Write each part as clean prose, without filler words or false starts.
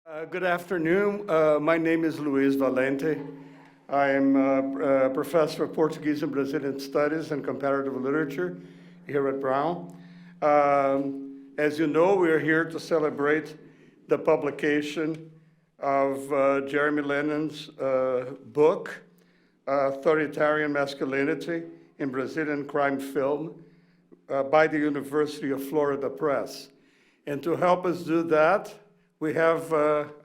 Good afternoon. My name is Luis Valente. I am a professor of Portuguese and Brazilian Studies and Comparative Literature here at Brown. As you know, we are here to celebrate the publication of Jeremy Lehnen's book, Authoritarian Masculinity in Brazilian Crime Film, by the University of Florida Press. And to help us do that, we have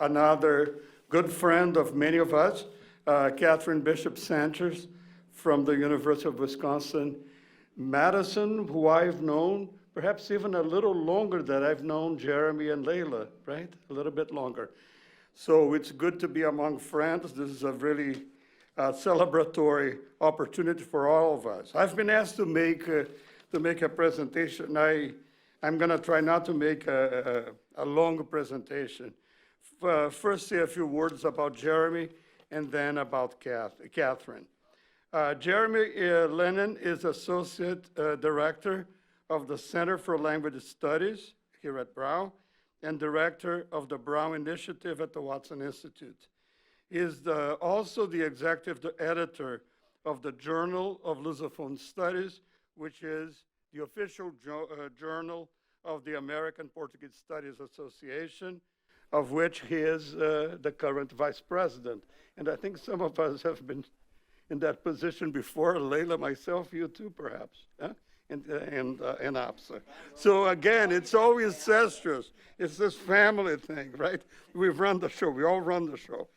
another good friend of many of us, Kathryn Bishop Sanchez from the University of Wisconsin-Madison, who I've known perhaps even a little longer than I've known Jeremy and Layla, right? A little bit longer. So it's good to be among friends. This is a really celebratory opportunity for all of us. I've been asked to make a presentation. I'm going to try not to make a long presentation. First, say a few words about Jeremy, and then about Kathryn. Jeremy Lehnen is Associate Director of the Center for Language Studies here at Brown, and Director of the Brown Initiative at the Watson Institute. He is also the Executive Editor of the Journal of Lusophone Studies, which is the official journal of the American Portuguese Studies Association, of which he is the current vice president. And I think some of us have been in that position before, Layla, myself, you too, perhaps, and APSA. So again, it's always incestuous. It's this family thing, right? We've run the show, we all run the show.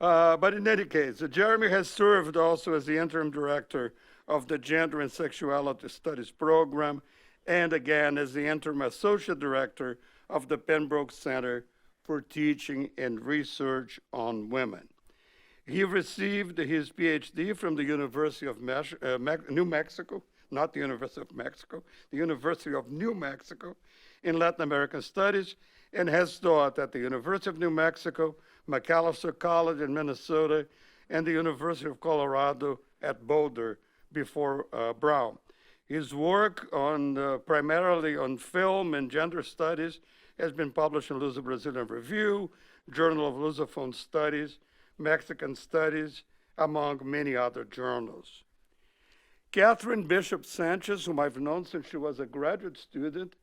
But in any case, Jeremy has served also as the interim director of the Gender and Sexuality Studies program, and again as the interim associate director of the Pembroke Center for Teaching and Research on Women. He received his PhD from the University of New Mexico, not the University of Mexico, the University of New Mexico in Latin American Studies, and has taught at the University of New Mexico, Macalester College in Minnesota, and the University of Colorado at Boulder before Brown. His work on primarily on film and gender studies has been published in Luso-Brazilian Review, Journal of Lusophone Studies, Mexican Studies, among many other journals. Kathryn Bishop Sanchez, whom I've known since she was a graduate student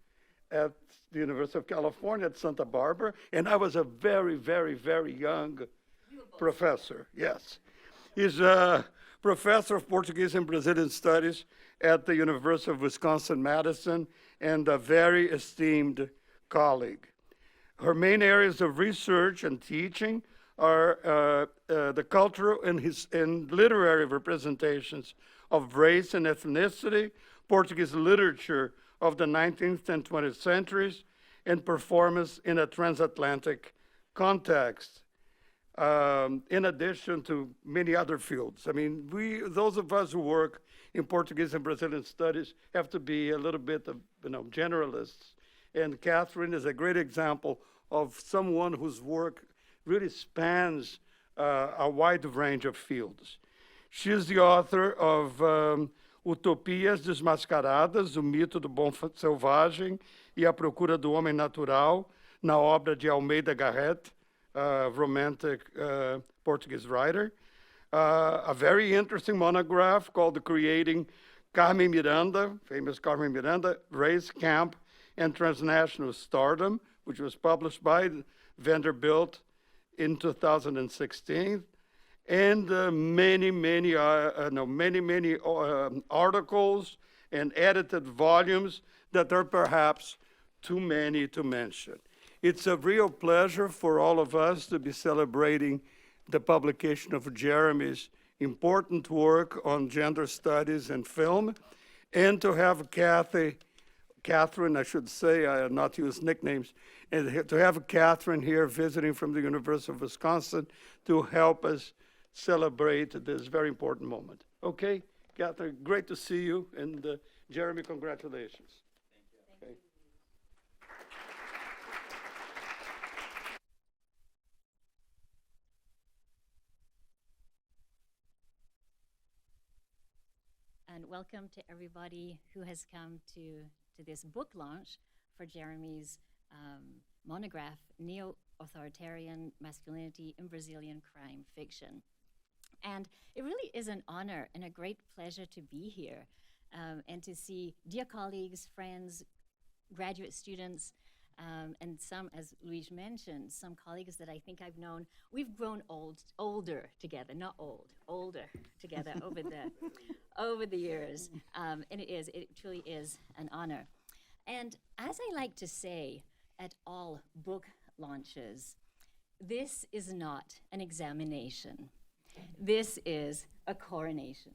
at the University of California at Santa Barbara, and I was a very, very, very young professor, yes. He's a professor of Portuguese and Brazilian Studies at the University of Wisconsin-Madison and a very esteemed colleague. Her main areas of research and teaching are the cultural and literary representations of race and ethnicity, Portuguese literature of the 19th and 20th centuries, and performance in a transatlantic context, in addition to many other fields. I mean, those of us who work in Portuguese and Brazilian studies have to be a little bit of, generalists. And Kathryn is a great example of someone whose work really spans a wide range of fields. She is the author of Utopias Desmascaradas, O Mito do Bom Selvagem e a Procura do Homem Natural, na obra de Almeida Garrett, romantic Portuguese writer. A very interesting monograph called Creating Carmen Miranda, famous Carmen Miranda, Race, Camp, and Transnational Stardom, which was published by Vanderbilt in 2016, and many articles and edited volumes that are perhaps too many to mention. It's a real pleasure for all of us to be celebrating the publication of Jeremy's important work on gender studies and film, and to have Kathryn, I should say, not use nicknames, and to have Kathryn here visiting from the University of Wisconsin to help us celebrate this very important moment. Okay, Kathryn, great to see you, and Jeremy, congratulations. Thank you. Okay. And welcome to everybody who has come to this book launch for Jeremy's monograph, Neo-Authoritarian Masculinity in Brazilian Crime Fiction. And it really is an honor and a great pleasure to be here and to see dear colleagues, friends, graduate students, and some, as Luis mentioned, some colleagues that I think I've known. We've grown older together, not old, older together over the years. And it truly is an honor. And as I like to say at all book launches, this is not an examination. This is a coronation.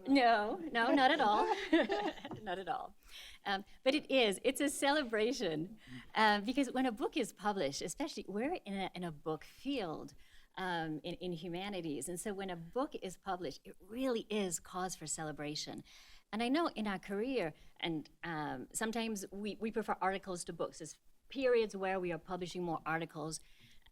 No, not at all. Not at all. But it's a celebration because when a book is published, especially we're in a book field in humanities, and so when a book is published, it really is cause for celebration. And I know in our career, and sometimes we prefer articles to books. There's periods where we are publishing more articles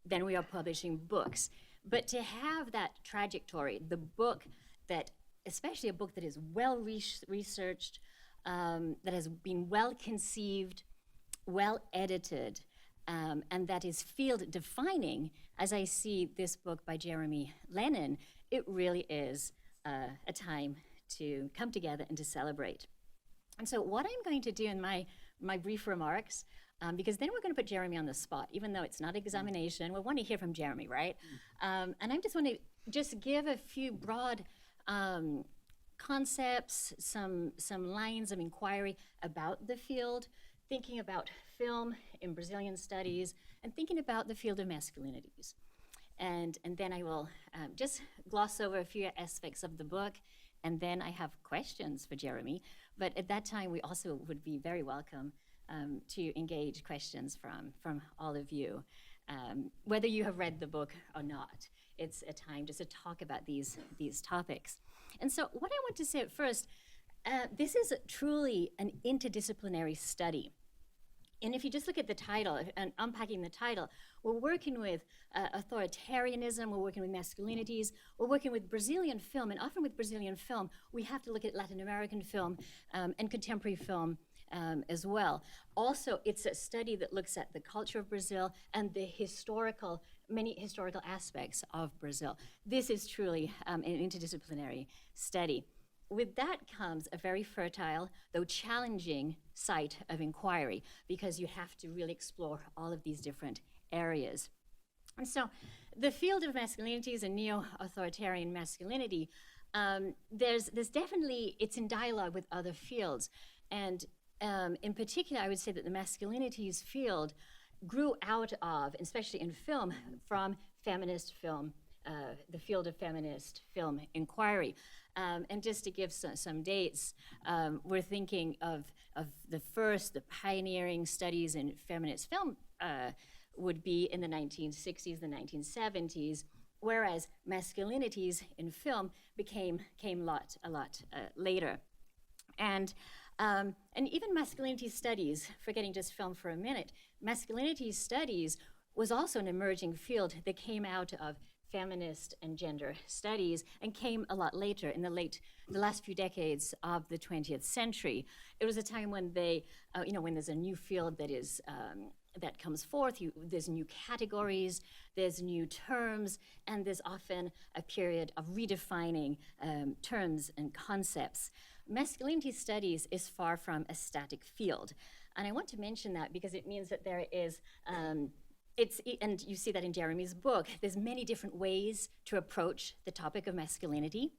than we are publishing books. But to have that trajectory, the book that, especially a book that is well researched, that has been well conceived, well edited, and that is field defining, as I see this book by Jeremy Lehnen, it really is a time to come together and to celebrate. And so what I'm going to do in my brief remarks, because then we're going to put Jeremy on the spot, even though it's not examination. We want to hear from Jeremy, right? And I just want to just give a few broad concepts, some lines of inquiry about the field, thinking about film in Brazilian studies, and thinking about the field of masculinities. And then I will just gloss over a few aspects of the book, and then I have questions for Jeremy. But at that time, we also would be very welcome to engage questions from all of you, whether you have read the book or not. It's a time just to talk about these topics. And so what I want to say at first, this is truly an interdisciplinary study. And if you just look at the title and unpacking the title, we're working with authoritarianism, we're working with masculinities, we're working with Brazilian film, and often with Brazilian film, we have to look at Latin American film and contemporary film as well. Also, it's a study that looks at the culture of Brazil and the many historical aspects of Brazil. This is truly an interdisciplinary study. With that comes a very fertile, though challenging, site of inquiry, because you have to really explore all of these different areas. And so the field of masculinities and neo-authoritarian masculinity, there's definitely, it's in dialogue with other fields. And in particular, I would say that the masculinities field grew out of, especially in film, from feminist film, the field of feminist film inquiry. And just to give some dates, we're thinking of the pioneering studies in feminist film would be in the 1960s, the 1970s, whereas masculinities in film came a lot later. And even masculinity studies, forgetting just film for a minute, masculinity studies was also an emerging field that came out of feminist and gender studies and came a lot later in the last few decades of the 20th century. It was a time when when there's a new field that comes forth, there's new categories, there's new terms, and there's often a period of redefining terms and concepts. Masculinity studies is far from a static field. And I want to mention that because it means that there is, and you see that in Jeremy's book, there's many different ways to approach the topic of masculinity,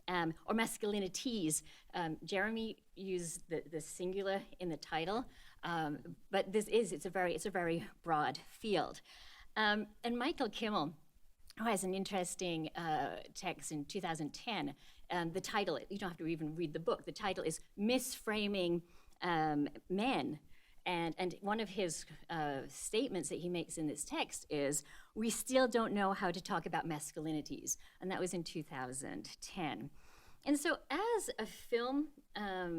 or masculinities. Jeremy used the singular in the title, but it's a very broad field. And Michael Kimmel, who has an interesting text in 2010, the title, you don't have to even read the book, the title is Misframing Men. And one of his statements that he makes in this text is, we still don't know how to talk about masculinities. And that was in 2010. And so as a film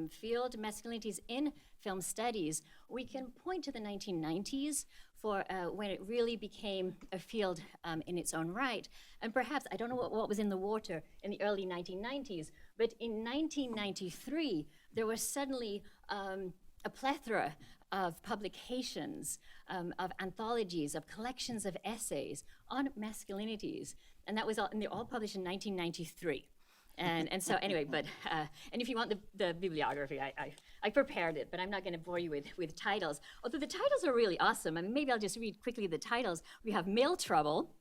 field, masculinities in film studies, we can point to the 1990s for when it really became a field in its own right. And perhaps, I don't know what was in the water in the early 1990s, but in 1993, there was suddenly a plethora of publications, of anthologies, of collections of essays on masculinities. And that was all, and they're all published in 1993. And so anyway, but, and if you want the bibliography, I prepared it, but I'm not gonna bore you with titles. Although the titles are really awesome. I mean, maybe I'll just read quickly the titles. We have Male Trouble,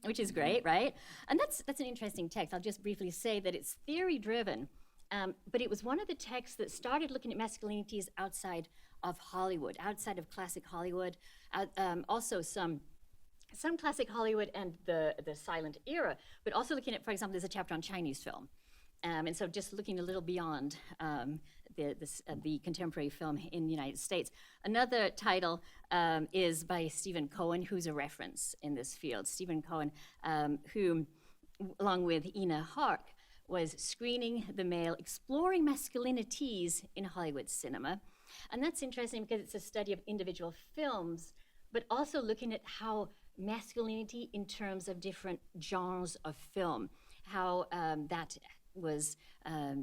which is great, right? And that's an interesting text. I'll just briefly say that it's theory-driven, but it was one of the texts that started looking at masculinities outside of Hollywood, outside of classic Hollywood, also some classic Hollywood and the silent era, but also looking at, for example, there's a chapter on Chinese film. And so just looking a little beyond the contemporary film in the United States. Another title is by Stephen Cohen, who's a reference in this field. Stephen Cohen, who, along with Ina Hark, was screening the male, exploring masculinities in Hollywood cinema. And that's interesting because it's a study of individual films, but also looking at how masculinity in terms of different genres of film, how that was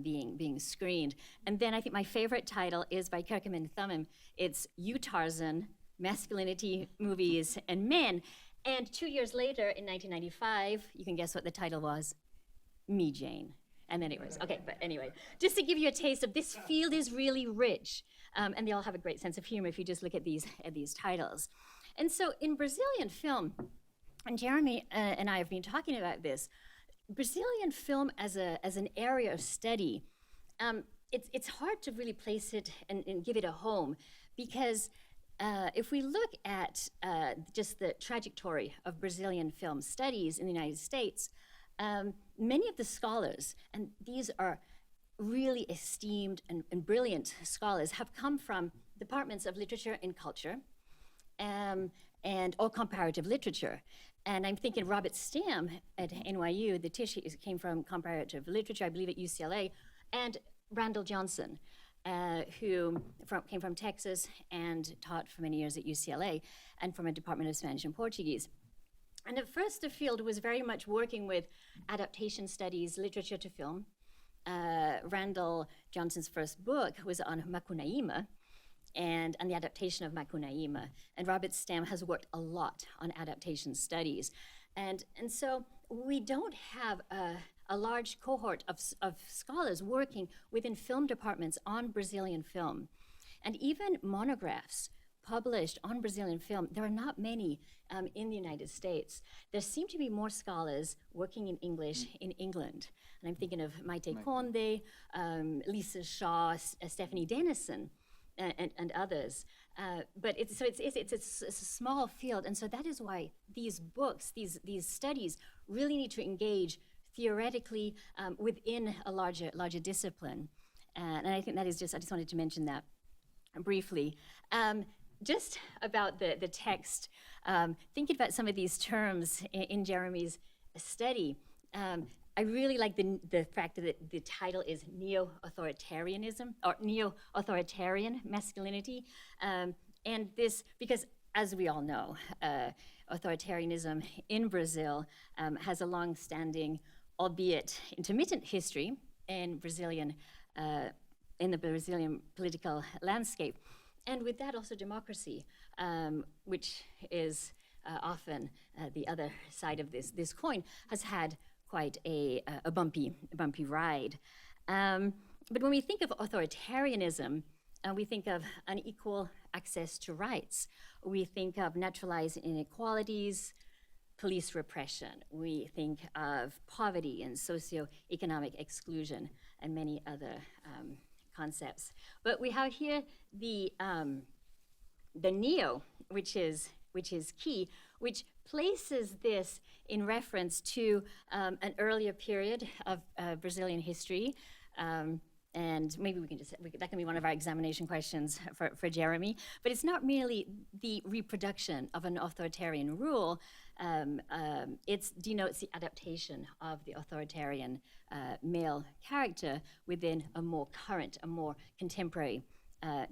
being screened. And then I think my favorite title is by Kirkham and Thummim. It's You Tarzan, Masculinity, Movies, and Men. And 2 years later, in 1995, you can guess what the title was? Me, Jane. And then it was, okay, but anyway, just to give you a taste of this field is really rich. And they all have a great sense of humor if you just look at these titles. And so in Brazilian film, and Jeremy and I have been talking about this, Brazilian film as an area of study, it's hard to really place it and give it a home, because if we look at just the trajectory of Brazilian film studies in the United States, many of the scholars, and these are really esteemed and brilliant scholars, have come from departments of literature and culture, or comparative literature. And I'm thinking Robert Stam at NYU, the Tisch came from comparative literature, I believe at UCLA, and Randall Johnson, who came from Texas and taught for many years at UCLA and from a department of Spanish and Portuguese. And at first, the field was very much working with adaptation studies, literature to film. Randall Johnson's first book was on Macunaíma, and the adaptation of Macunaíma. And Robert Stam has worked a lot on adaptation studies. And so we don't have a large cohort of scholars working within film departments on Brazilian film. And even monographs published on Brazilian film, there are not many in the United States. There seem to be more scholars working in English in England. And I'm thinking of Maite Conde, Lisa Shaw, Stephanie Dennison, and others. But it's a small field, and so that is why these books, these studies, really need to engage theoretically within a larger discipline. And I think that is I just wanted to mention that briefly. Just about the text, thinking about some of these terms in Jeremy's study, I really like the fact that the title is Neo-Authoritarianism, or Neo-Authoritarian Masculinity. And this, because as we all know, authoritarianism in Brazil has a long-standing, albeit intermittent history in the Brazilian political landscape. And with that also democracy, which is often the other side of this coin, has had quite a bumpy ride. But when we think of authoritarianism, we think of unequal access to rights. We think of naturalized inequalities, police repression. We think of poverty and socioeconomic exclusion and many other concepts. But we have here the neo, which is key, which places this in reference to an earlier period of Brazilian history. And maybe we can that can be one of our examination questions for Jeremy. But it's not merely the reproduction of an authoritarian rule. It denotes the adaptation of the authoritarian male character within a more current, a more contemporary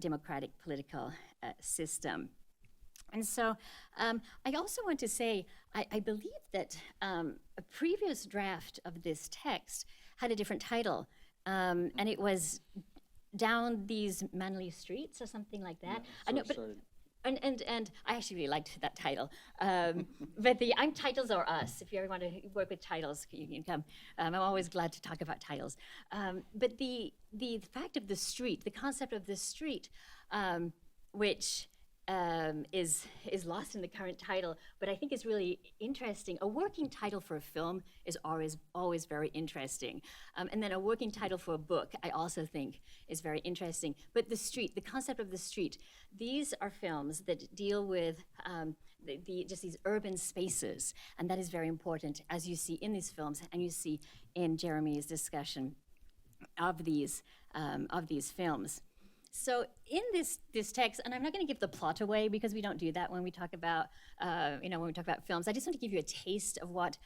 democratic political system. And so I also want to say, I believe that a previous draft of this text had a different title, and it was Down These Manly Streets or something like that. I know, but and I actually really liked that title. But the titles are us. If you ever want to work with titles, you can come. I'm always glad to talk about titles. But the fact of the street, the concept of the street, which is lost in the current title, but I think is really interesting. A working title for a film is always very interesting. And then a working title for a book, I also think is very interesting. But the street, the concept of the street, these are films that deal with just these urban spaces, and that is very important, as you see in these films, and you see in Jeremy's discussion of these films. So in this text, and I'm not going to give the plot away because we don't do that when we talk about when we talk about films. I just want to give you a taste of what,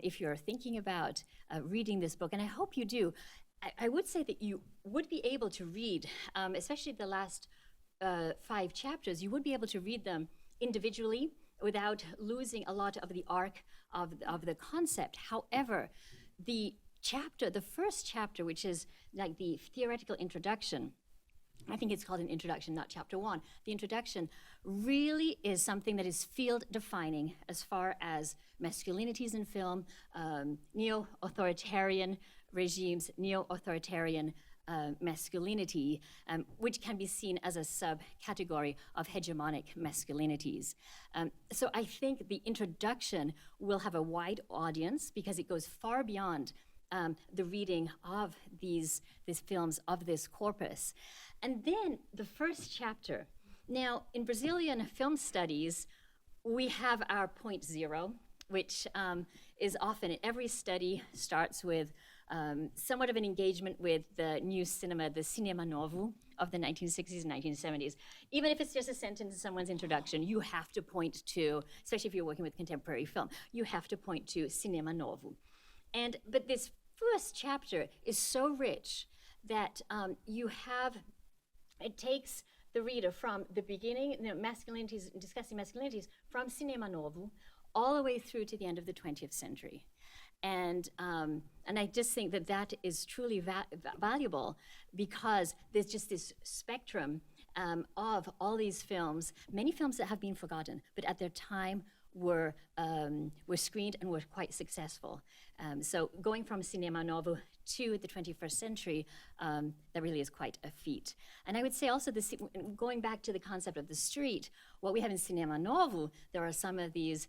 if you're thinking about reading this book, and I hope you do. I would say that you would be able to read, especially the last 5 chapters. You would be able to read them individually without losing a lot of the arc of the concept. However, the first chapter, which is like the theoretical introduction, I think it's called an introduction, not chapter 1. The introduction really is something that is field defining as far as masculinities in film, neo-authoritarian regimes, neo-authoritarian masculinity, which can be seen as a subcategory of hegemonic masculinities. So I think the introduction will have a wide audience because it goes far beyond the reading of these films, of this corpus. And then the first chapter. Now, in Brazilian film studies, we have our point zero, which is often in every study starts with somewhat of an engagement with the new cinema, the cinema novo of the 1960s and 1970s. Even if it's just a sentence in someone's introduction, you have to point to, especially if you're working with contemporary film, you have to point to cinema novo. But this first chapter is so rich that it takes the reader from the beginning, masculinities, discussing masculinities, from cinema novo all the way through to the end of the 20th century. And I just think that is truly valuable because there's just this spectrum of all these films, many films that have been forgotten, but at their time were screened and were quite successful. So going from cinema novo to the 21st century, that really is quite a feat. And I would say also, going back to the concept of the street, what we have in cinema novo, there are some of these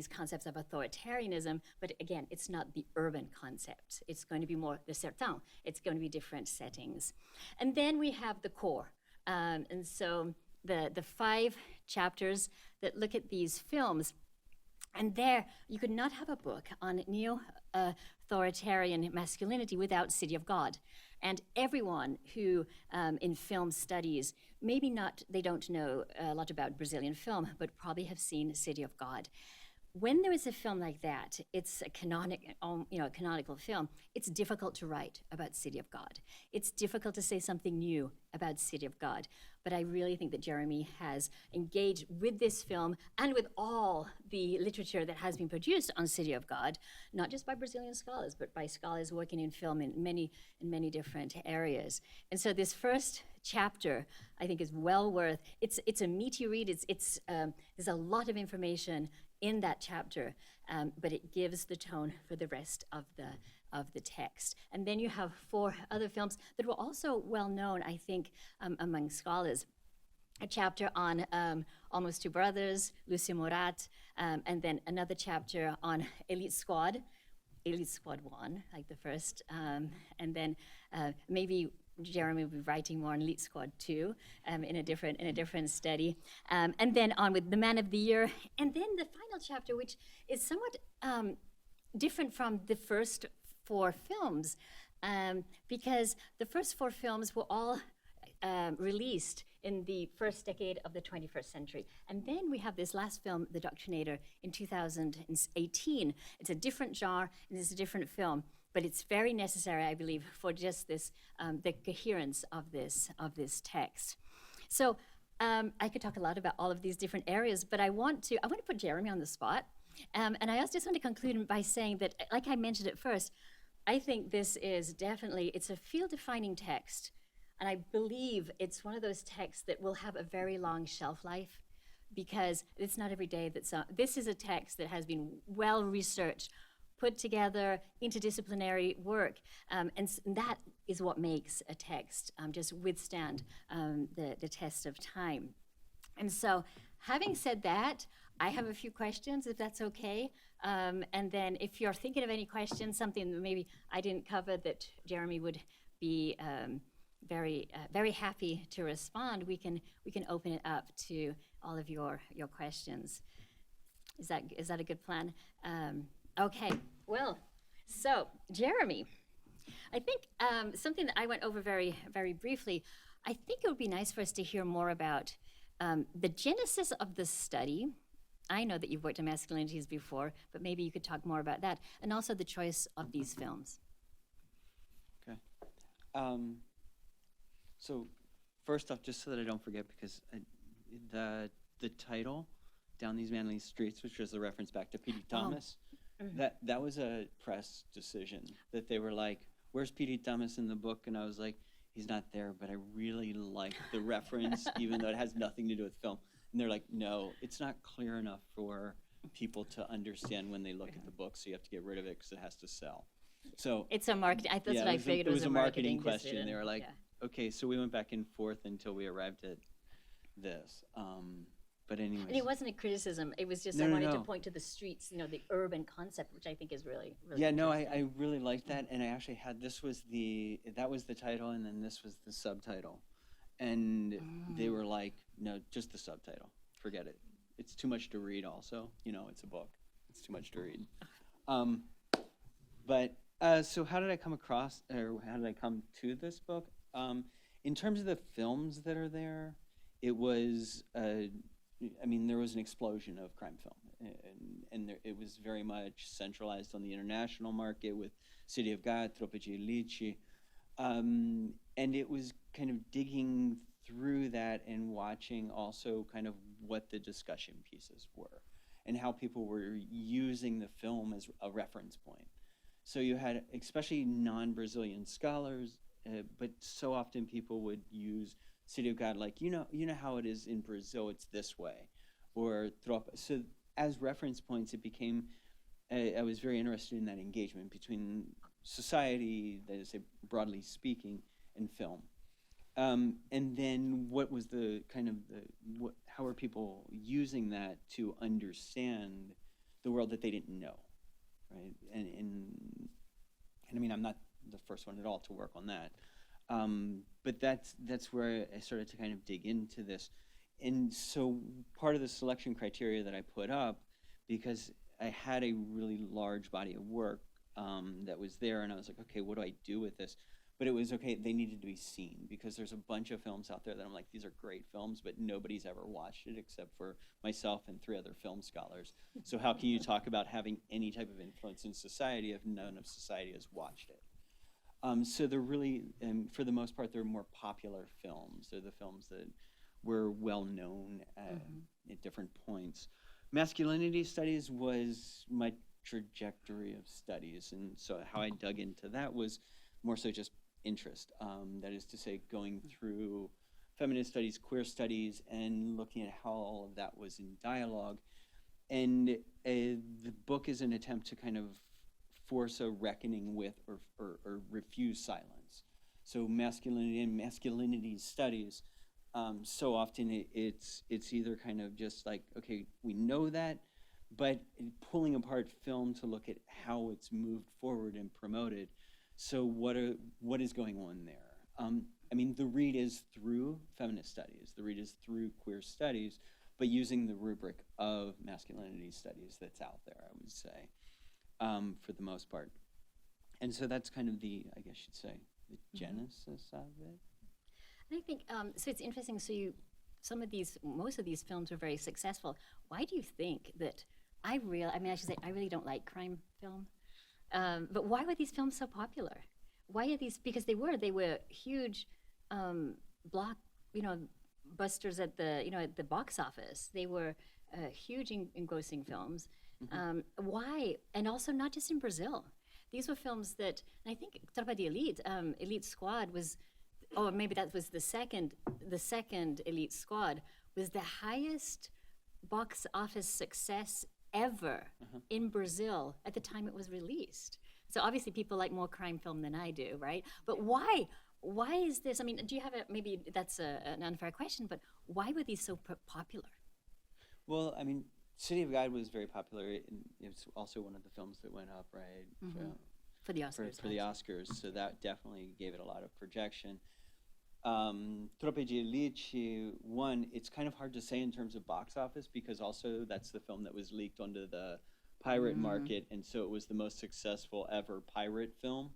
concepts of authoritarianism, but again, it's not the urban concept. It's going to be more the certain. It's going to be different settings. And then we have the core. And so the 5 chapters that look at these films, and there, you could not have a book on neo-authoritarian masculinity without City of God. And everyone who, in film studies, they don't know a lot about Brazilian film, but probably have seen City of God. When there is a film like that, it's a canonical film, it's difficult to write about City of God. It's difficult to say something new about City of God. But I really think that Jeremy has engaged with this film and with all the literature that has been produced on City of God, not just by Brazilian scholars, but by scholars working in film in many different areas. And so this first chapter, I think, is well worth. It's a meaty read. There's a lot of information in that chapter, but it gives the tone for the rest of the text. And then you have 4 other films that were also well known, I think, among scholars. A chapter on Almost Two Brothers, Lucio Morat, and then another chapter on Elite Squad 1, like the first, and then maybe Jeremy will be writing more on Elite Squad 2 in a different study, and then on with The Man of the Year, and then the final chapter, which is somewhat different from the first 4 films, because the first 4 films were all released in the first decade of the 21st century. And then we have this last film, The Doctrinator, in 2018. It's a different genre, and it's a different film, but it's very necessary, I believe, for just this, the coherence of this text. So I could talk a lot about all of these different areas, but I want to put Jeremy on the spot. And I also just want to conclude by saying that, like I mentioned at first, I think this is definitely, it's a field-defining text. And I believe it's one of those texts that will have a very long shelf life, because it's not every day that this is a text that has been well researched, put together, interdisciplinary work, and that is what makes a text just withstand the test of time. And so, having said that, I have a few questions, if that's okay. And then if you're thinking of any questions, something that maybe I didn't cover that Jeremy would be very happy to respond, we can open it up to all of your questions. Is that a good plan? Okay, well, so Jeremy, I think something that I went over very briefly, I think it would be nice for us to hear more about the genesis of the study. I know that you've worked on masculinities before, but maybe you could talk more about that, and also the choice of these films. Okay. So first off, just so that I don't forget, because the title, Down These Manly Streets, which was a reference back to P.D. Thomas, that was a press decision, that they were like, where's P.D. Thomas in the book? And I was like, he's not there, but I really like the reference, even though it has nothing to do with film. And they're like, no, it's not clear enough for people to understand when they look at the book, so you have to get rid of it because it has to sell. So it's a marketing, that's what I figured it was a marketing question. decision. They were like, okay, so we went back and forth until we arrived at this. But anyways. And it wasn't a criticism, it was just I wanted to point to the streets, the urban concept, which I think is really yeah, no, I really liked that, and I actually had, that was the title, and then this was the subtitle. And they were like, no, just the subtitle, forget it. It's too much to read also, it's a book. It's too much to read. So how did I come across, or how did I come to this book? In terms of the films that are there, it was, there was an explosion of crime film, and it was very much centralized on the international market with City of God, Tropeggi Lici, and it was kind of digging through that and watching also kind of what the discussion pieces were and how people were using the film as a reference point. So you had especially non-Brazilian scholars, but so often people would use City of God, like, you know how it is in Brazil, it's this way, or Tropa. So as reference points, it became, I was very interested in that engagement between society, that is, broadly speaking, and film. And then what was the kind of how are people using that to understand the world that they didn't know, right? And I'm not the first one at all to work on that. But that's where I started to kind of dig into this. And so part of the selection criteria that I put up, because I had a really large body of work that was there, and I was like, okay, what do I do with this? But it was okay, they needed to be seen, because there's a bunch of films out there that I'm like, these are great films, but nobody's ever watched it except for myself and 3 other film scholars. So how can you talk about having any type of influence in society if none of society has watched it? So they're really, for the most part, they're more popular films. They're the films that were well known at different points. Masculinity studies was my trajectory of studies, and so how I dug into that was more so just interest. That is to say, going through feminist studies, queer studies, and looking at how all of that was in dialogue. And the book is an attempt to kind of force a reckoning with or refuse silence. So masculinity and masculinity studies, so often it's either kind of just like, okay, we know that, but pulling apart film to look at how it's moved forward and promoted. So what is going on there? The read is through feminist studies. The read is through queer studies, but using the rubric of masculinity studies that's out there, I would say, for the most part. And so that's kind of the, I guess you'd say, the genesis of it. And I think, so it's interesting, so most of these films were very successful. Why do you think that, I really don't like crime film, but why were these films so popular? Why are these, because they were huge busters at the box office. They were huge engrossing films. Why? And also not just in Brazil. These were films that, and I think Tropa de Elite, Elite Squad was, or maybe that was the second Elite Squad, was the highest box office success ever in Brazil at the time it was released. So obviously people like more crime film than I do, right? But why? Why is this? I mean, do you have maybe that's an unfair question, but why were these so popular? Well, I mean, City of God was very popular. And it's also one of the films that went up, right? For the Oscars. For the Oscars, so that definitely gave it a lot of projection. Tropa de Elite, one, it's kind of hard to say in terms of box office because also that's the film that was leaked onto the pirate market, and so it was the most successful ever pirate film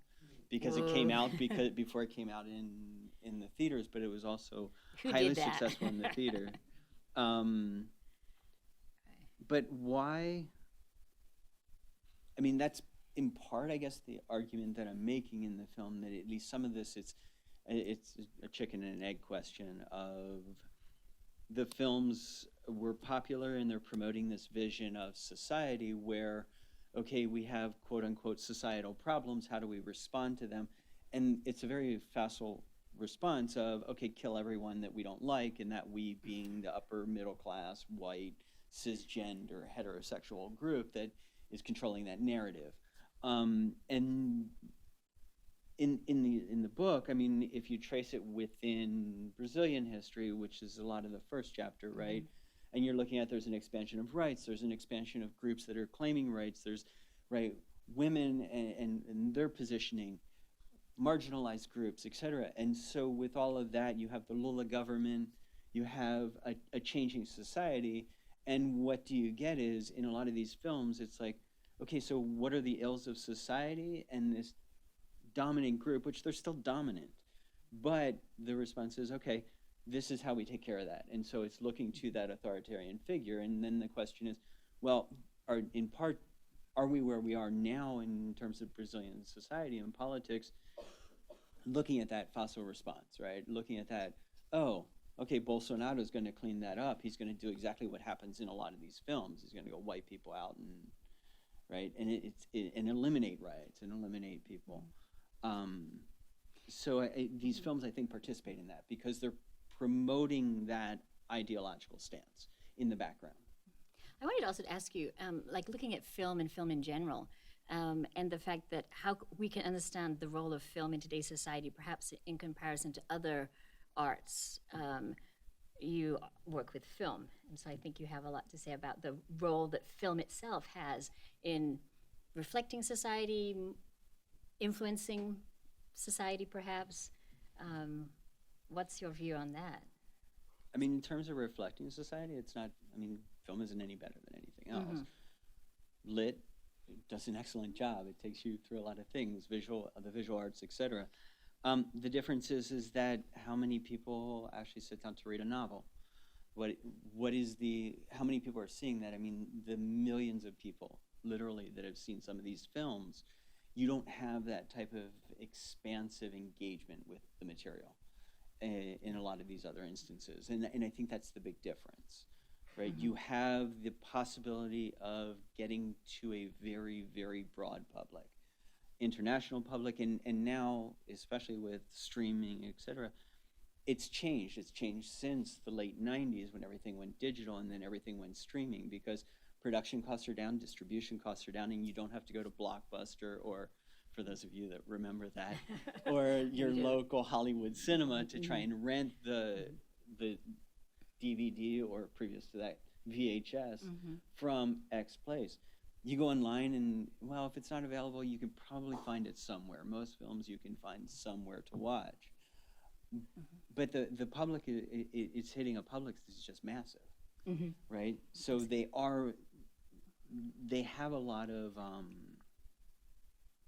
because it came out before it came out in the theaters, but it was also highly successful in the theater. But why? I mean, that's in part, I guess, the argument that I'm making in the film, that at least some of this, it's a chicken and an egg question of the films were popular and they're promoting this vision of society where, okay, we have quote unquote societal problems, how do we respond to them? And it's a very facile response of, okay, kill everyone that we don't like, and that we being the upper middle class, white, cisgender, heterosexual group that is controlling that narrative. And in the book, I mean, if you trace it within Brazilian history, which is a lot of the first chapter, right? And you're looking at, there's an expansion of rights, there's an expansion of groups that are claiming rights, there's, right, women and their positioning, marginalized groups, etc. And so with all of that, you have the Lula government, you have a changing society, and what do you get is, in a lot of these films, it's like, okay, so what are the ills of society and this dominant group, which they're still dominant, but the response is, okay, this is how we take care of that. And so it's looking to that authoritarian figure. And then the question is, well, in part, are we where we are now in terms of Brazilian society and politics, looking at that fossil response, right? Looking at that, oh, okay, Bolsonaro's going to clean that up. He's going to do exactly what happens in a lot of these films. He's going to go wipe people out and, right? And and eliminate riots and eliminate people. So these films, I think, participate in that because they're promoting that ideological stance in the background. I wanted also to ask you, like looking at film and film in general, and the fact that how we can understand the role of film in today's society, perhaps in comparison to other arts. You work with film, and so I think you have a lot to say about the role that film itself has in reflecting society, influencing society, perhaps. What's your view on that? I mean, in terms of reflecting society, it's not, I mean, film isn't any better than anything else. Lit does an excellent job. It takes you through a lot of things, the visual arts, etc. The difference is that how many people actually sit down to read a novel? How many people are seeing that? I mean, the millions of people, literally, that have seen some of these films, you don't have that type of expansive engagement with the material in a lot of these other instances. And I think that's the big difference, right? You have the possibility of getting to a very, very broad public, international public, and now, especially with streaming, et cetera, it's changed. It's changed since the late 90s when everything went digital and then everything went streaming because production costs are down, distribution costs are down, and you don't have to go to Blockbuster or, for those of you that remember that, or your local Hollywood cinema to try and rent the DVD or previous to that VHS from X place. You go online and, well, if it's not available, you can probably find it somewhere. Most films you can find somewhere to watch. But the public, it's hitting a public that's just massive, right? So they have a lot of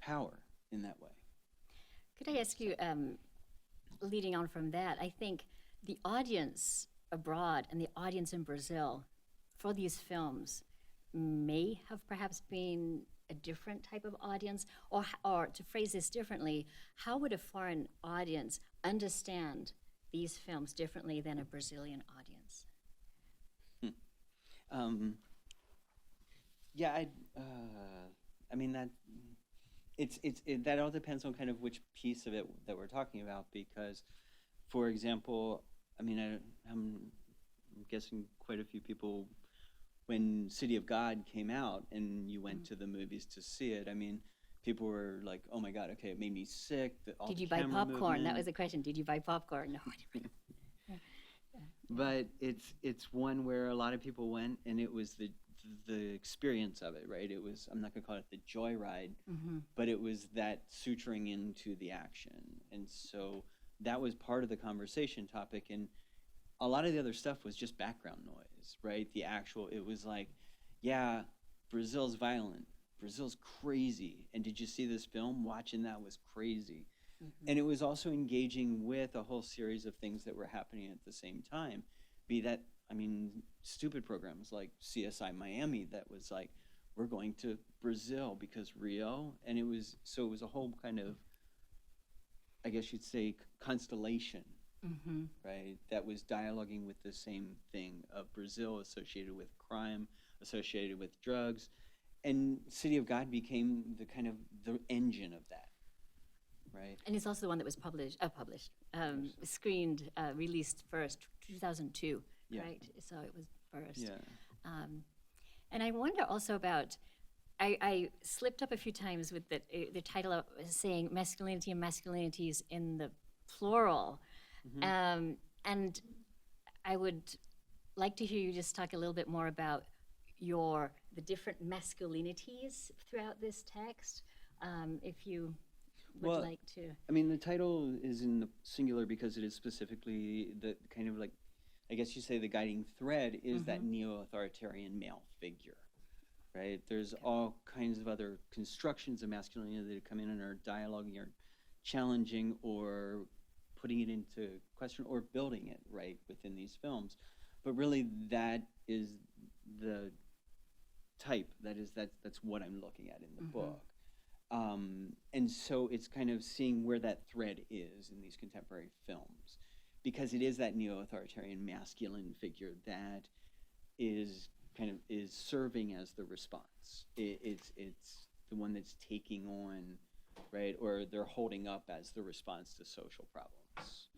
power in that way. Could I ask you, leading on from that, I think the audience abroad and the audience in Brazil for these films may have perhaps been a different type of audience, or to phrase this differently, how would a foreign audience understand these films differently than a Brazilian audience? Yeah, I mean that that all depends on kind of which piece of it that we're talking about. Because, for example, I mean I'm guessing quite a few people, when City of God came out and you went to the movies to see it, I mean, people were like, "Oh my God, okay, it made me sick." Did you buy popcorn? That was the question. Did you buy popcorn? No, I didn't. But it's one where a lot of people went, and it was the experience of it, right? It was, I'm not gonna call it the joyride, but it was that suturing into the action, and so that was part of the conversation topic, and a lot of the other stuff was just background noise, right? It was like, yeah, Brazil's violent, Brazil's crazy, and did you see this film? Watching that was crazy. And it was also engaging with a whole series of things that were happening at the same time. Be that, I mean, stupid programs like CSI Miami that was like, we're going to Brazil because Rio, and it was a whole kind of, I guess you'd say, constellation, right? That was dialoguing with the same thing of Brazil associated with crime, associated with drugs, and City of God became the kind of the engine of that. Right. And it's also the one that was screened, released first, 2002, right? So it was first. Yeah. And I wonder also about, I slipped up a few times with the title of saying masculinity and masculinities in the plural. And I would like to hear you just talk a little bit more about the different masculinities throughout this text, if you would like to. I mean, the title is in the singular because it is specifically the kind of like, I guess you say the guiding thread is that neo-authoritarian male figure, right? There's all kinds of other constructions of masculinity that come in and are dialoguing or challenging or putting it into question or building it, right, within these films. But really that is the type, that's what I'm looking at in the book. And so it's kind of seeing where that thread is in these contemporary films, because it is that neo-authoritarian masculine figure that is serving as the response. It's the one that's taking on, right, or they're holding up as the response to social problems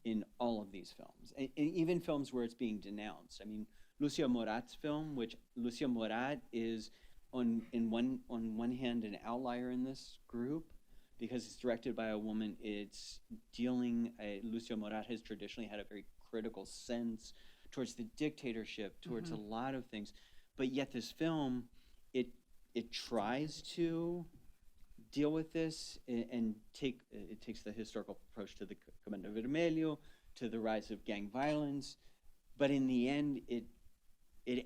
in all of these films, and even films where it's being denounced. I mean, Lucia Morat's film, which Lucia Morat is on one hand an outlier in this group because it's directed by a woman. It's Lucia Morat has traditionally had a very critical sense towards the dictatorship, towards a lot of things, but yet this film, it tries to deal with this and it takes the historical approach to the Comando Vermelho, to the rise of gang violence, but in the end it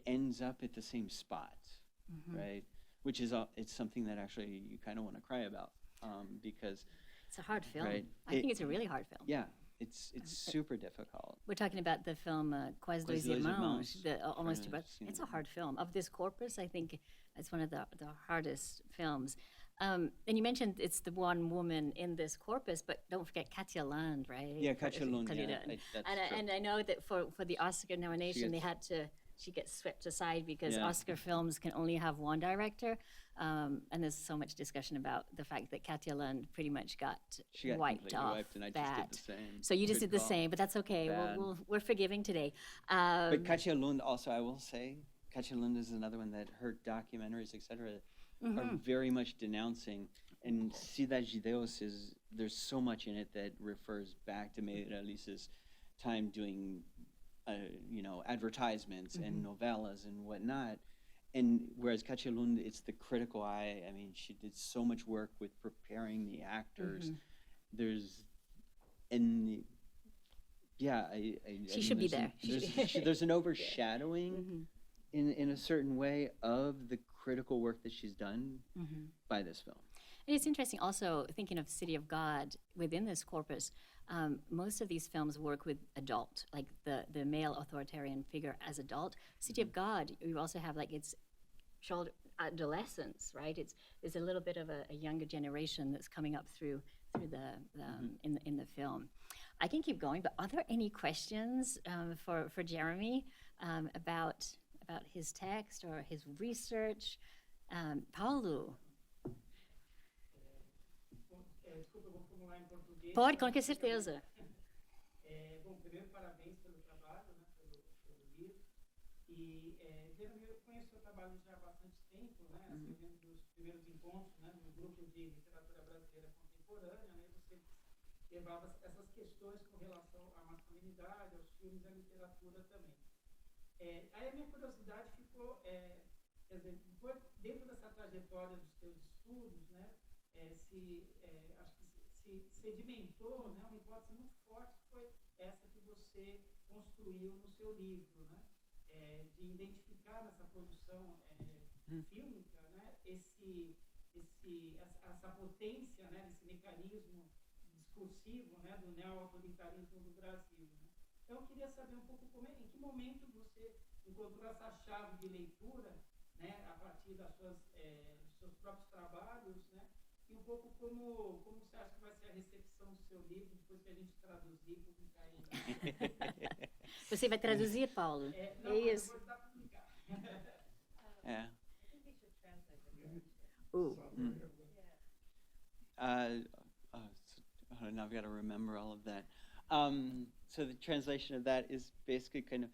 ends up at the same spot. Right, which is it's something that actually you kind of want to cry about, because it's a hard film. Right? I think it's a really hard film. Yeah, it's super difficult. We're talking about the film Quase Dois Irmãos, Almost Two Brothers. It's a hard film. Of this corpus, I think it's one of the hardest films. And you mentioned it's the one woman in this corpus, but don't forget Katja Land, right? Yeah, Katja Land. Yeah, and I know that for the Oscar nomination, she gets swept aside because Oscar films can only have one director, and there's so much discussion about the fact that Katja Land pretty much got wiped off. And I that. just did the same. So you just did the same, but that's okay. We're forgiving today. But Katja Land also, I will say, Katja Land is another one that her documentaries, etc., are very much denouncing. And Cidade de Deus there's so much in it that refers back to Meira Lisa's time doing advertisements and novellas and whatnot. And whereas Katja Land, it's the critical eye. I mean, she did so much work with preparing the actors. She should be there. There's an overshadowing in a certain way of the critical work that she's done by this film. And it's interesting also thinking of City of God within this corpus. Most of these films work with adult, like the male authoritarian figure as adult. City of God, you also have like its adolescence, right? There's a little bit of a younger generation that's coming up through the in the film. I can keep going, but are there any questions for Jeremy about his text or his research? Paulo? Desculpa, eu vou formular em português. Pode, com certeza. Bom, primeiro, parabéns pelo trabalho, né, pelo livro. E, Jeremy, eu conheço o seu trabalho já há bastante tempo, né? Assim, eu lembro dos primeiros encontros, né, no grupo de literatura brasileira contemporânea, né? Você levava essas questões com relação à masculinidade, aos filmes e à literatura também. Aí a minha curiosidade ficou, quer dizer, dentro dessa trajetória dos seus estudos, né? Acho que se sedimentou, né, uma hipótese muito forte, que foi essa que você construiu no seu livro, né, de identificar nessa produção fílmica, né, essa potência, né, desse mecanismo discursivo, né, do neo-autoritarismo do Brasil. Né. Então, eu queria saber um pouco em que momento você encontrou essa chave de leitura, né, a partir dos seus próprios trabalhos, né, e um pouco como você acha que vai ser a recepção do seu livro depois que a gente traduzir e publicar ele? Você vai traduzir, Paulo? Não, é isso. eu vou dar para publicar. Yeah. I think we should translate the book. Now I've got to remember all of that. So the translation of that is basically kind of,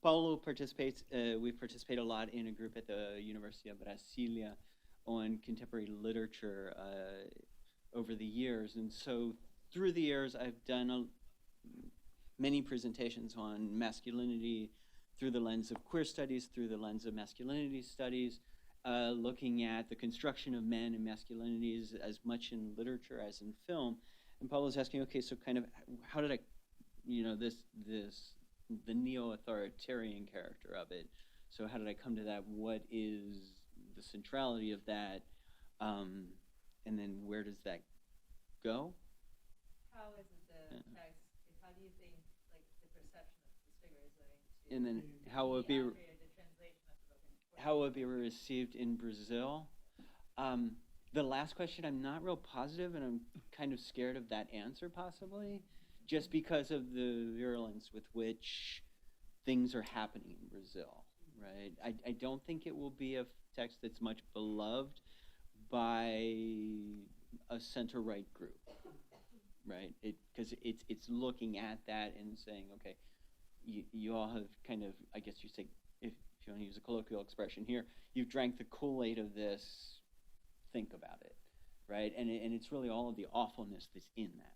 Paulo participates, we participate a lot in a group at the University of Brasilia on contemporary literature over the years. And so through the years, I've done many presentations on masculinity through the lens of queer studies, through the lens of masculinity studies, looking at the construction of men and masculinities as much in literature as in film. And Paulo's asking, okay, so kind of how did I, the neo-authoritarian character of it, so how did I come to that? What is the centrality of that? And then where does that go? How is it the text? How do you think, like, the perception of this figure is going to? And then how will it be? The translation of the book in How will it be received in Brazil? The last question, I'm not real positive, and I'm kind of scared of that answer, possibly, just because of the virulence with which things are happening in Brazil, right? I don't think it will be a text that's much beloved by a center-right group, right? Because it's looking at that and saying, okay, you all have kind of, I guess you say, if you want to use a colloquial expression here, you've drank the Kool-Aid of this, think about it, right? And it's really all of the awfulness that's in that.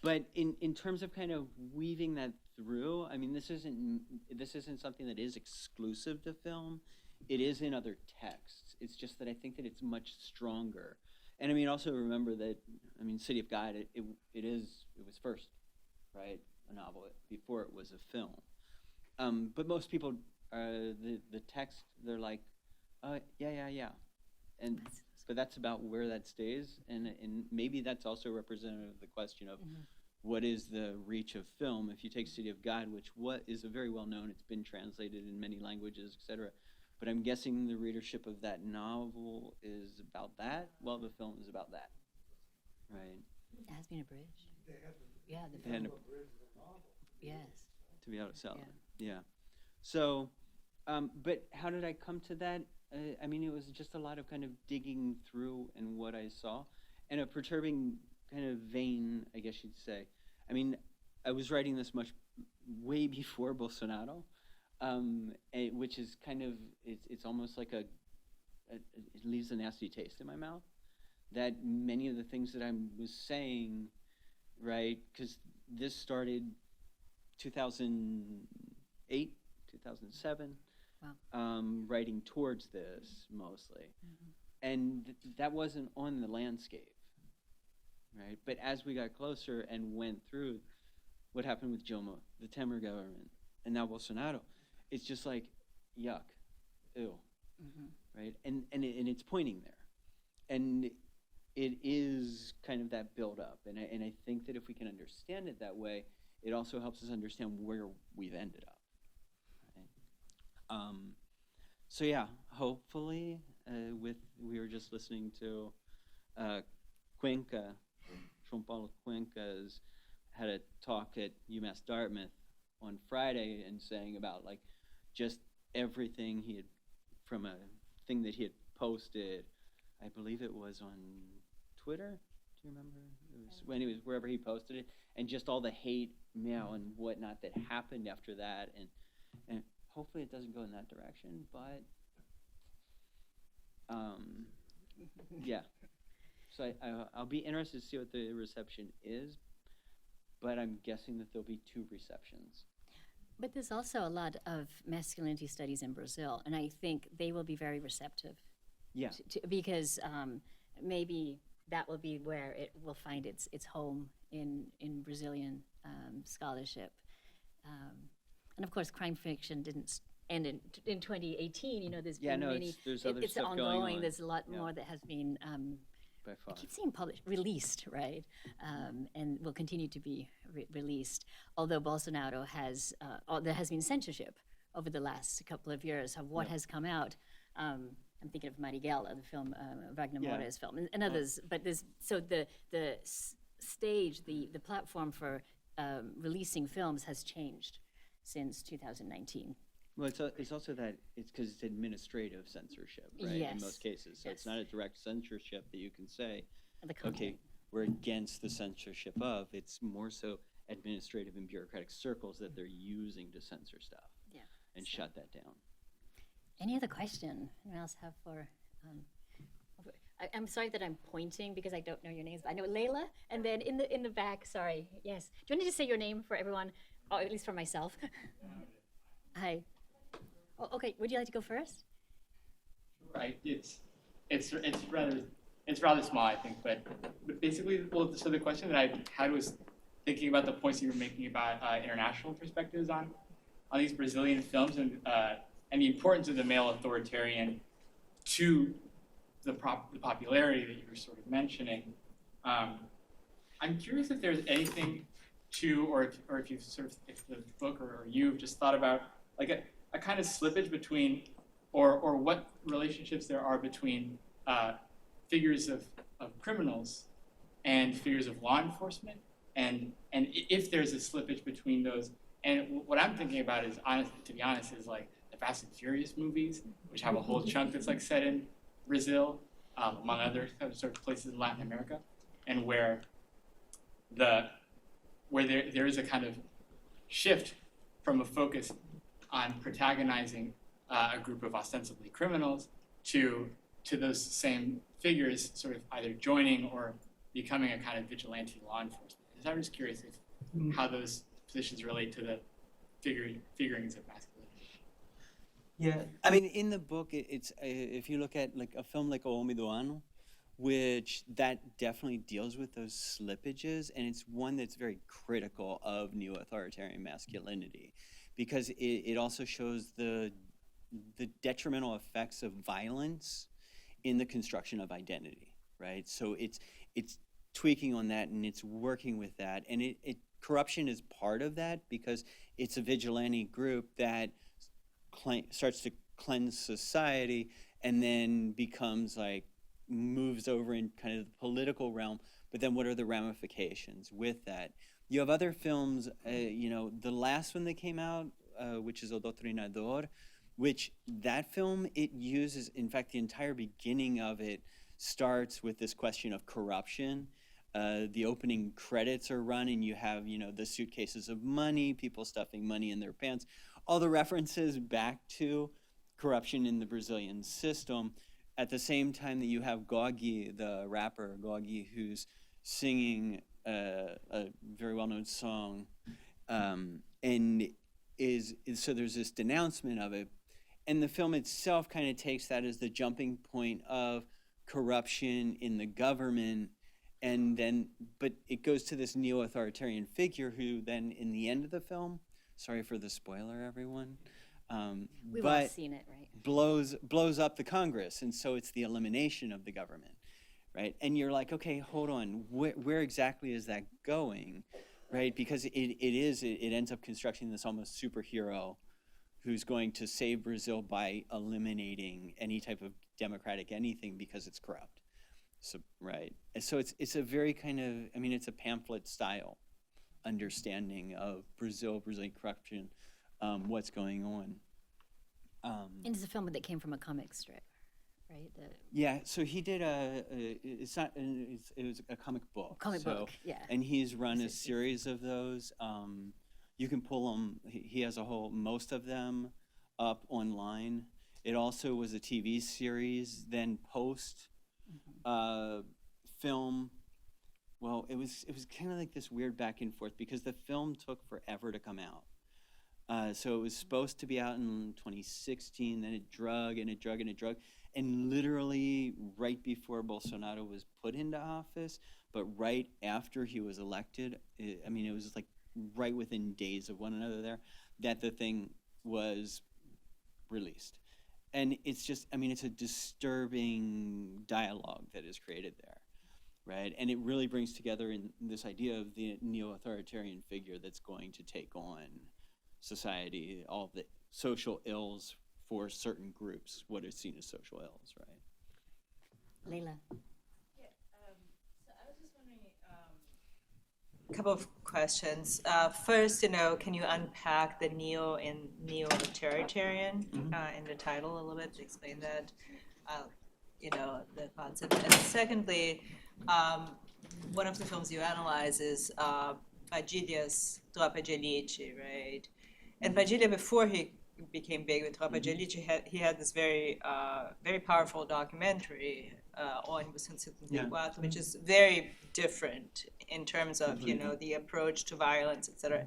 But in terms of kind of weaving that through, I mean, this isn't something that is exclusive to film. It is in other texts. It's just that I think that it's much stronger. And I mean, also remember that, I mean, City of God, it was first, right? A novel before it was a film. But most people, the text, they're like, yeah. But that's about where that stays, and maybe that's also representative of the question of what is the reach of film. If you take City of God, which is a very well known, it's been translated in many languages, etc. But I'm guessing the readership of that novel is about that, while the film is about that, right? It has been abridged. Yeah, the They had film. to- Yes. to be able to sell Yeah. it. Yeah. So, but how did I come to that? I mean, it was just a lot of kind of digging through and what I saw, and a perturbing kind of vein, I guess you'd say. I mean, I was writing this way before Bolsonaro, which is kind of, it's almost like it leaves a nasty taste in my mouth. That many of the things that I was saying, right, because this started 2008, 2007. Wow. Writing towards this mostly. And that wasn't on the landscape, right? But as we got closer and went through what happened with Dilma, the Temer government, and now Bolsonaro, it's just like, yuck, ew, right? And it's pointing there. And it is kind of that build-up. And I think that if we can understand it that way, it also helps us understand where we've ended up. So yeah, hopefully, we were just listening to Cuenca João Paulo Cuenca's had a talk at UMass Dartmouth on Friday and saying about like just everything he had from a thing that he had posted. I believe it was on Twitter. Do you remember? It was when he was wherever he posted it, and just all the hate mail and whatnot that happened after that, and hopefully it doesn't go in that direction. But yeah. So I'll be interested to see what the reception is, but I'm guessing that there'll be 2 receptions. But there's also a lot of masculinity studies in Brazil, and I think they will be very receptive. Yeah. Because maybe that will be where it will find its home in Brazilian scholarship. And of course, crime fiction didn't end in 2018. You know, there's been many. There's other it's stuff ongoing. going on. There's a lot Yeah. more that has been. By I far. keep saying released, right? And will continue to be released. Although Bolsonaro has, there has been censorship over the last couple of years of what has come out. I'm thinking of Marighella, the film, Wagner Yeah. Moura's film, and others. But there's so the stage, the platform for releasing films has changed since 2019. Well, it's also that it's because it's administrative censorship, right? In Yes. most cases, so it's not a direct censorship that you can say, The okay, content. we're against the censorship of. It's more so administrative and bureaucratic circles that they're using to censor stuff Yeah. and shut that down. Any other question? Anyone else have for? I'm sorry that I'm pointing because I don't know your names. But I know Layla, and then in the back. Sorry. Yes. Do you want to just say your name for everyone, or at least for myself? Hi. Oh, okay. Would you like to go first? Right. It's rather small, I think, but basically, well, so the question that I had was thinking about the points you were making about international perspectives on these Brazilian films and the importance of the male authoritarian to the popularity that you were sort of mentioning. I'm curious if there's anything to, or if you've sort of, if the book or you've just thought about like a kind of slippage between, or what relationships there are between figures of criminals and figures of law enforcement, and if there's a slippage between those. And what I'm thinking about is, to be honest, is like the Fast and Furious movies, which have a whole chunk that's like set in Brazil, among other sort of places in Latin America, and where there is a kind of shift from a focus on protagonizing a group of ostensibly criminals to those same figures sort of either joining or becoming a kind of vigilante law enforcement. So I'm just curious how those positions relate to the figurings of masculinity. Yeah, I mean, in the book, it's if you look at like a film like O Homem do Ano, which that definitely deals with those slippages, and it's one that's very critical of neo-authoritarian masculinity, because it also shows the detrimental effects of violence in the construction of identity, right? So it's tweaking on that, and it's working with that, and corruption is part of that because it's a vigilante group that starts to cleanse society and then becomes like moves over in kind of the political realm. But then what are the ramifications with that? You have other films, the last one that came out, which is O Doutrinador, which that film, it uses, in fact, the entire beginning of it starts with this question of corruption. The opening credits are run, and you have, the suitcases of money, people stuffing money in their pants, all the references back to corruption in the Brazilian system, at the same time that you have Goggi, the rapper Goggi, who's singing a very well-known song, and so there's this denouncement of it. And the film itself kind of takes that as the jumping point of corruption in the government, but it goes to this neo-authoritarian figure who then, in the end of the film, sorry for the spoiler, everyone, We've but all seen it, right? blows up the Congress, and so it's the elimination of the government, right? And you're like, okay, hold on, where exactly is that going, right? Because it ends up constructing this almost superhero who's going to save Brazil by eliminating any type of democratic anything because it's corrupt. So, right. And so it's a very kind of, I mean, it's a pamphlet style understanding of Brazilian corruption, what's going on. And it's a film that came from a comic strip, right? The Yeah, so he did it was a comic book. comic book, yeah. And he's run a 60s. series of those. You can pull them, he has most of them up online. It also was a TV series, then post film. Well, it was kind of like this weird back and forth because the film took forever to come out. So it was supposed to be out in 2016, then it drug. And literally right before Bolsonaro was put into office, but right after he was elected, it was like right within days of one another there, that the thing was released. And it's just, it's a disturbing dialogue that is created there, right? And it really brings together in this idea of the neo-authoritarian figure that's going to take on society, all the social ills for certain groups, what is seen as social ills, right? Leila. Yeah, so I was just wondering, a couple of questions. First, can you unpack the neo and neo-authoritarian in the title a little bit to explain that, the concept? And secondly, one of the films you analyze is Padilha's Tropa de Elite, right? And Padilha, before he became big with Tropa de Elite, he had this very powerful documentary on Wisconsin-Madison, which is very different in terms of the approach to violence, et cetera.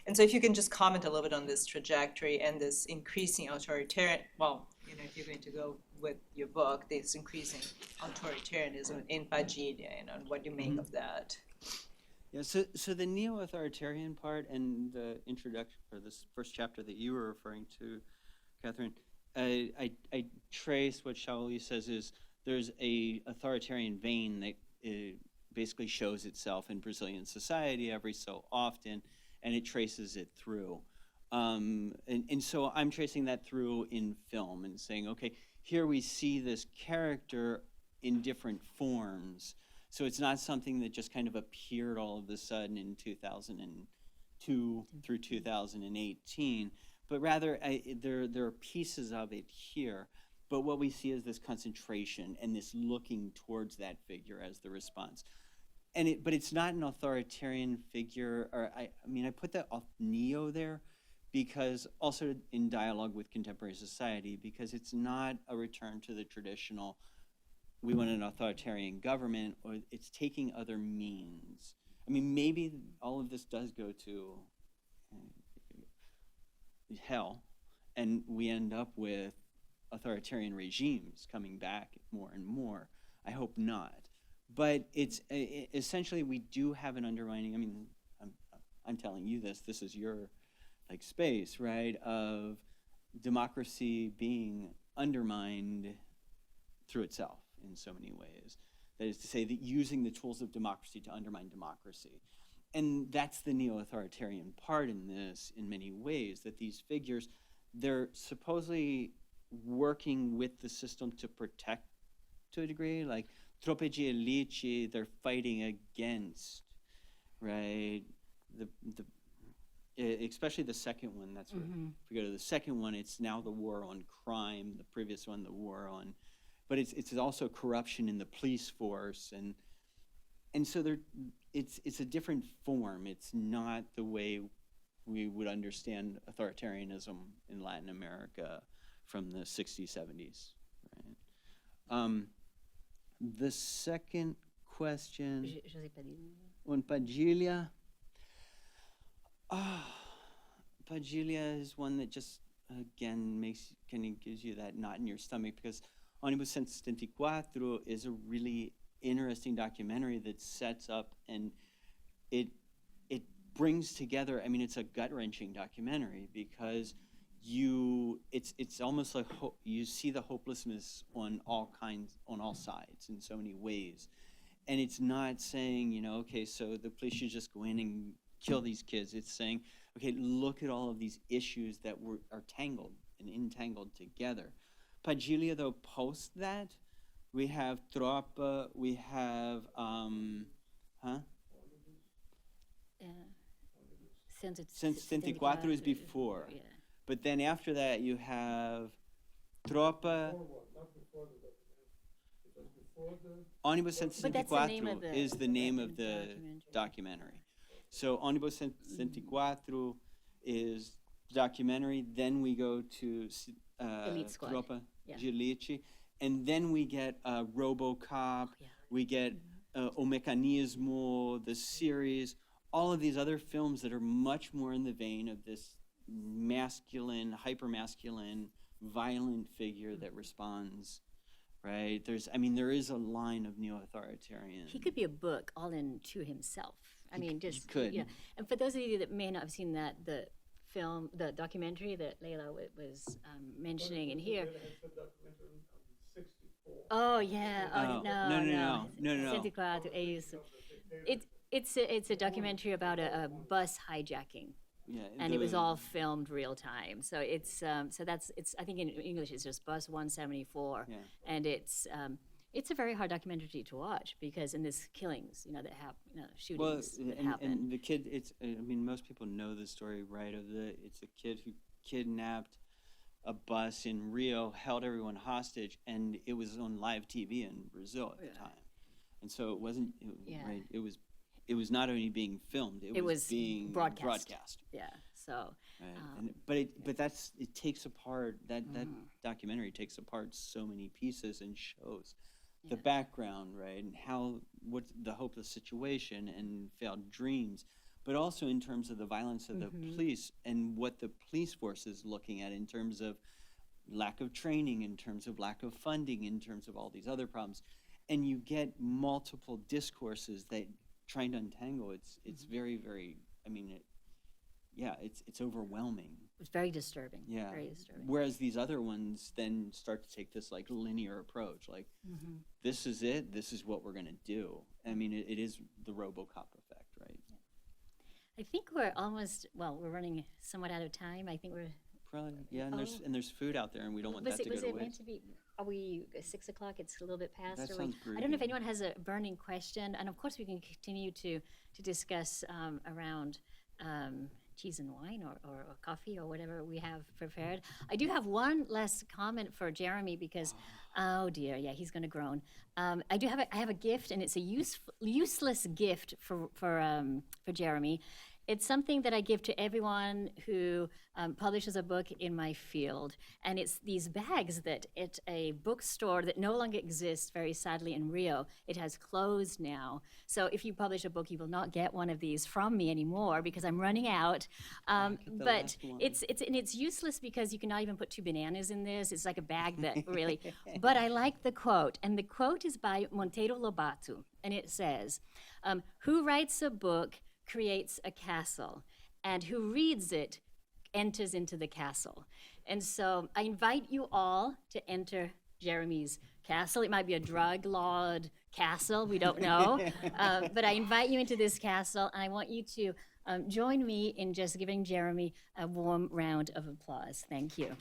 And so if you can just comment a little bit on this trajectory and this increasing authoritarian, if you're going to go with your book, this increasing authoritarianism in Padilha, and what you make of that. Yeah, so the neo-authoritarian part and the introduction, or this first chapter that you were referring to, Kathryn, I trace what Shaoli says is there's a authoritarian vein that basically shows itself in Brazilian society every so often, and it traces it through. And so I'm tracing that through in film and saying, okay, here we see this character in different forms. So it's not something that just kind of appeared all of a sudden in 2002 through 2018, but rather there are pieces of it here. But what we see is this concentration and this looking towards that figure as the response. But it's not an authoritarian figure, or I put that off neo there because also in dialogue with contemporary society, because it's not a return to the traditional we want an authoritarian government, or it's taking other means. Maybe all of this does go to hell, and we end up with authoritarian regimes coming back more and more. I hope not. But it's essentially we do have an undermining. I'm telling you this is your space, right? Of democracy being undermined through itself in so many ways. That is to say that using the tools of democracy to undermine democracy. And that's the neo-authoritarian part in this in many ways, that these figures, they're supposedly working with the system to protect to a degree, like Tropa de Elite, they're fighting against, right? Especially the second one, that's what, if we go to the second one, it's now the war on crime, the previous one, the war on, but it's also corruption in the police force, and so it's a different form. It's not the way we would understand authoritarianism in Latin America from the 60s, 70s, right? The second question on Padilha. Padilha is one that just again gives you that knot in your stomach, because Ônibus 174 is a really interesting documentary that sets up and it brings together. It's a gut-wrenching documentary because it's almost like you see the hopelessness on all sides in so many ways, and it's not saying okay, so the police should just go in and kill these kids. It's saying okay, look at all of these issues that are tangled and entangled together. Padilha, though, post that, we have tropa, we have, Since 74 is before. Yeah. But then after that, you have tropa. Ônibus But that's the name 174 of the is the name of the documentary. documentary. So Ônibus 174 is documentary. Then we go to Elite Squad. Tropa Yeah. de Elite, and then we get RoboCop. Yeah. We get O Mecanismo, the series. All of these other films that are much more in the vein of this masculine, hyper-masculine, violent figure that responds, right? There is a line of neo-authoritarian. He could be a book all into himself. I mean, just could. Yeah. And for those of you that may not have seen that, the documentary that Leila was mentioning in here. Oh yeah. Oh no. 74 é isso. It's a documentary about a bus hijacking. Yeah, And it was all filmed real time. So it's I think in English it's just Bus 174. Yeah. And it's a very hard documentary to watch because in this killings, that happen, shootings that happen. And the kid, most people know the story, right? It's a kid who kidnapped a bus in Rio, held everyone hostage, and it was on live TV in Brazil at the time. And so it wasn't, right? It was not only being filmed; it was being broadcast. Yeah. So. Right. But it takes apart that documentary takes apart so many pieces and shows the background, right, and what the hopeless situation and failed dreams, but also in terms of the violence of the police and what the police force is looking at in terms of lack of training, in terms of lack of funding, in terms of all these other problems, and you get multiple discourses that trying to untangle. It's very, very. It's overwhelming. It's very disturbing. Yeah. Very disturbing. Whereas these other ones then start to take this like linear approach, like this is it, this is what we're gonna do. It is the RoboCop effect, right? I think we're we're running somewhat out of time. I think we're. Probably, yeah. And there's food out there, and we don't want that to go Was to it meant waste. to be? Are we 6 o'clock? It's a little bit past. That Are sounds we, I don't know if groovy. anyone has a burning question, and of course we can continue to discuss around cheese and wine or coffee or whatever we have prepared. I do have one last comment for Jeremy because, oh dear, yeah, he's going to groan. I have a gift, and it's a useless gift for Jeremy. It's something that I give to everyone who publishes a book in my field, and it's these bags that at a bookstore that no longer exists, very sadly, in Rio. It has closed now. So if you publish a book, you will not get one of these from me anymore because I'm running out. But it's useless because you cannot even put 2 bananas in this. It's like a bag that really. But I like the quote, and the quote is by Monteiro Lobato, and it says, "Who writes a book creates a castle, and who reads it enters into the castle." And so I invite you all to enter Jeremy's castle. It might be a drug-lord castle, we don't know. But I invite you into this castle, and I want you to join me in just giving Jeremy a warm round of applause. Thank you.